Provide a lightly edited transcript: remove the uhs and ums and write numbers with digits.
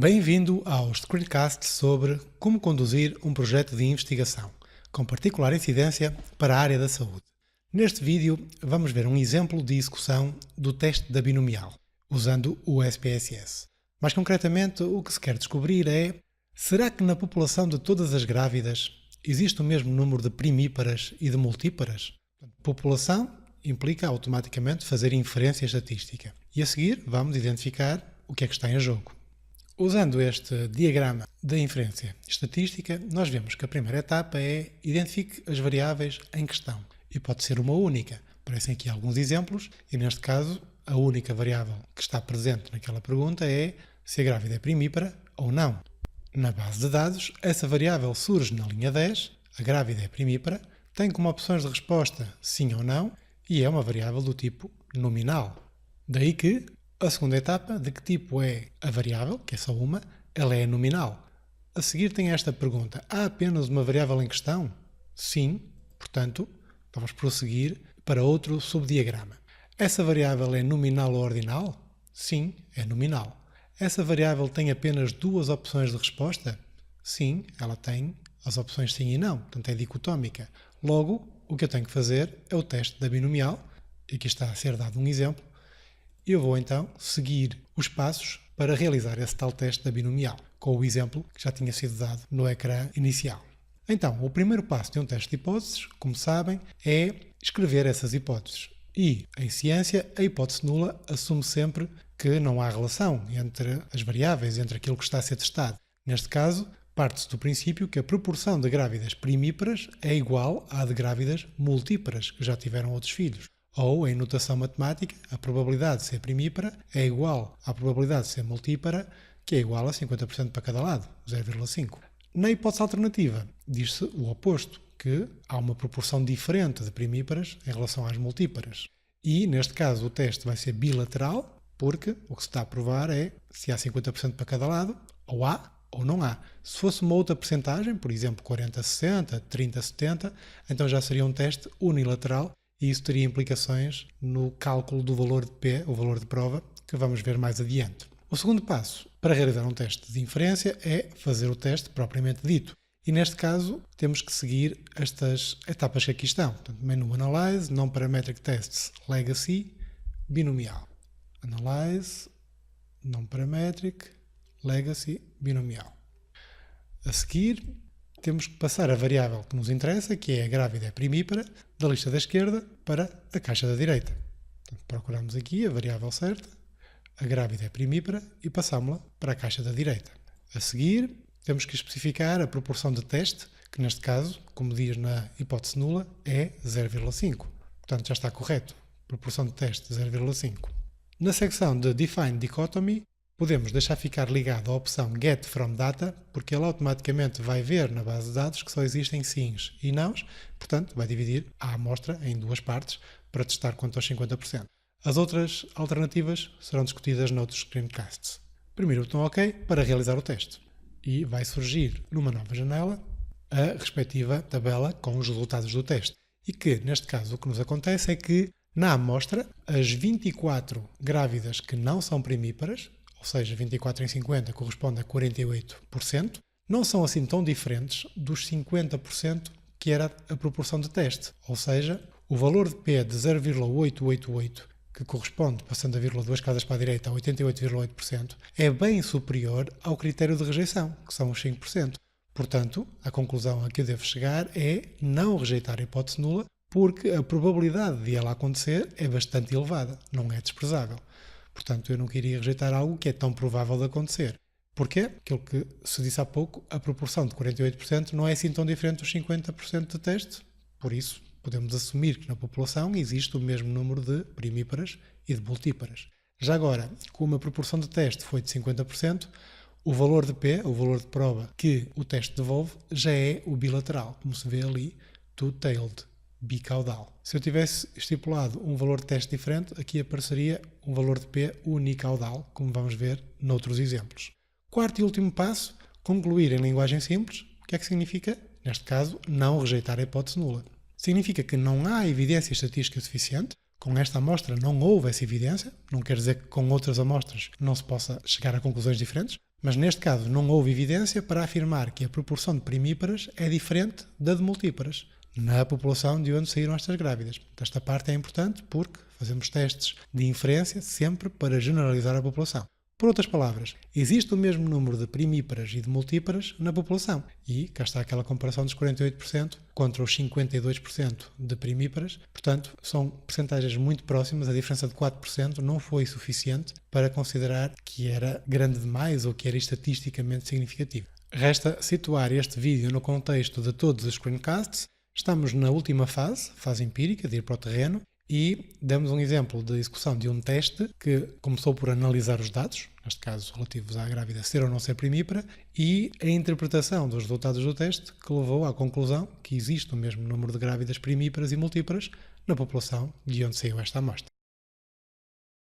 Bem-vindo ao screencast sobre como conduzir um projeto de investigação, com particular incidência para a área da saúde. Neste vídeo, vamos ver um exemplo de execução do teste da binomial, usando o SPSS. Mais concretamente, o que se quer descobrir é: será que na população de todas as grávidas existe o mesmo número de primíparas e de multíparas? População implica automaticamente fazer inferência estatística. E a seguir, vamos identificar o que é que está em jogo. Usando este diagrama da inferência estatística, nós vemos que a primeira etapa é identifique as variáveis em questão. E pode ser uma única. Aparecem aqui alguns exemplos e, neste caso, a única variável que está presente naquela pergunta é se a grávida é primípara ou não. Na base de dados, essa variável surge na linha 10, a grávida é primípara, tem como opções de resposta sim ou não e é uma variável do tipo nominal. Daí que a segunda etapa, de que tipo é a variável, que é só uma, ela é nominal. A seguir tem esta pergunta: há apenas uma variável em questão? Sim, portanto, vamos prosseguir para outro subdiagrama. Essa variável é nominal ou ordinal? Sim, é nominal. Essa variável tem apenas duas opções de resposta? Sim, ela tem as opções sim e não, portanto é dicotómica. Logo, o que eu tenho que fazer é o teste da binomial, e aqui está a ser dado um exemplo. Eu vou então seguir os passos para realizar esse tal teste da binomial, com o exemplo que já tinha sido dado no ecrã inicial. Então, o primeiro passo de um teste de hipóteses, como sabem, é escrever essas hipóteses. E, em ciência, a hipótese nula assume sempre que não há relação entre as variáveis, entre aquilo que está a ser testado. Neste caso, parte-se do princípio que a proporção de grávidas primíparas é igual à de grávidas multíparas, que já tiveram outros filhos. Ou, em notação matemática, a probabilidade de ser primípara é igual à probabilidade de ser multípara, que é igual a 50% para cada lado, 0,5. Na hipótese alternativa, diz-se o oposto, que há uma proporção diferente de primíparas em relação às multíparas. E, neste caso, o teste vai ser bilateral, porque o que se está a provar é se há 50% para cada lado, ou há ou não há. Se fosse uma outra percentagem, por exemplo, 40-60, 30-70, então já seria um teste unilateral, e isso teria implicações no cálculo do valor de P, o valor de prova, que vamos ver mais adiante. O segundo passo para realizar um teste de inferência é fazer o teste propriamente dito. E neste caso temos que seguir estas etapas que aqui estão. Portanto, menu Analyze, Non-Parametric Tests, Legacy, Binomial. Analyze, Non-Parametric, Legacy, Binomial. A seguir, temos que passar a variável que nos interessa, que é a grávida é primípara, da lista da esquerda para a caixa da direita. Portanto, procuramos aqui a variável certa, a grávida é primípara, e passámos-la para a caixa da direita. A seguir, temos que especificar a proporção de teste, que neste caso, como diz na hipótese nula, é 0,5. Portanto, já está correto. Proporção de teste 0,5. Na secção de Define Dichotomy, podemos deixar ficar ligado a opção Get From Data, porque ele automaticamente vai ver na base de dados que só existem sims e nãos, portanto vai dividir a amostra em duas partes para testar quanto aos 50%. As outras alternativas serão discutidas noutros screencasts. Primeiro botão OK para realizar o teste. E vai surgir numa nova janela a respectiva tabela com os resultados do teste. E que, neste caso, o que nos acontece é que na amostra, as 24 grávidas que não são primíparas, ou seja, 24 em 50 corresponde a 48%, não são assim tão diferentes dos 50% que era a proporção de teste. Ou seja, o valor de P de 0,888, que corresponde, passando a vírgula duas casas para a direita, a 88,8%, é bem superior ao critério de rejeição, que são os 5%. Portanto, a conclusão a que eu devo chegar é não rejeitar a hipótese nula, porque a probabilidade de ela acontecer é bastante elevada, não é desprezável. Portanto, eu não queria rejeitar algo que é tão provável de acontecer. Porquê? Aquilo que se disse há pouco, a proporção de 48% não é assim tão diferente dos 50% de teste. Por isso, podemos assumir que na população existe o mesmo número de primíparas e de multíparas. Já agora, como a proporção de teste foi de 50%, o valor de P, o valor de prova que o teste devolve, já é o bilateral, como se vê ali, two-tailed, bicaudal. Se eu tivesse estipulado um valor de teste diferente, aqui apareceria um valor de P unicaudal, como vamos ver noutros exemplos. Quarto e último passo, concluir em linguagem simples. O que é que significa? Neste caso, não rejeitar a hipótese nula. Significa que não há evidência estatística suficiente, com esta amostra não houve essa evidência, não quer dizer que com outras amostras não se possa chegar a conclusões diferentes, Mas neste caso não houve evidência para afirmar que a proporção de primíparas é diferente da de multíparas na população de onde saíram estas grávidas. Esta parte é importante porque fazemos testes de inferência sempre para generalizar a população. Por outras palavras, existe o mesmo número de primíparas e de multíparas na população. E cá está aquela comparação dos 48% contra os 52% de primíparas. Portanto, são percentagens muito próximas. A diferença de 4% não foi suficiente para considerar que era grande demais ou que era estatisticamente significativo. Resta situar este vídeo no contexto de todos os screencasts. Estamos na última fase empírica, de ir para o terreno, e damos um exemplo de execução de um teste que começou por analisar os dados, neste caso relativos à grávida ser ou não ser primípara, e a interpretação dos resultados do teste que levou à conclusão que existe o mesmo número de grávidas primíparas e multíparas na população de onde saiu esta amostra.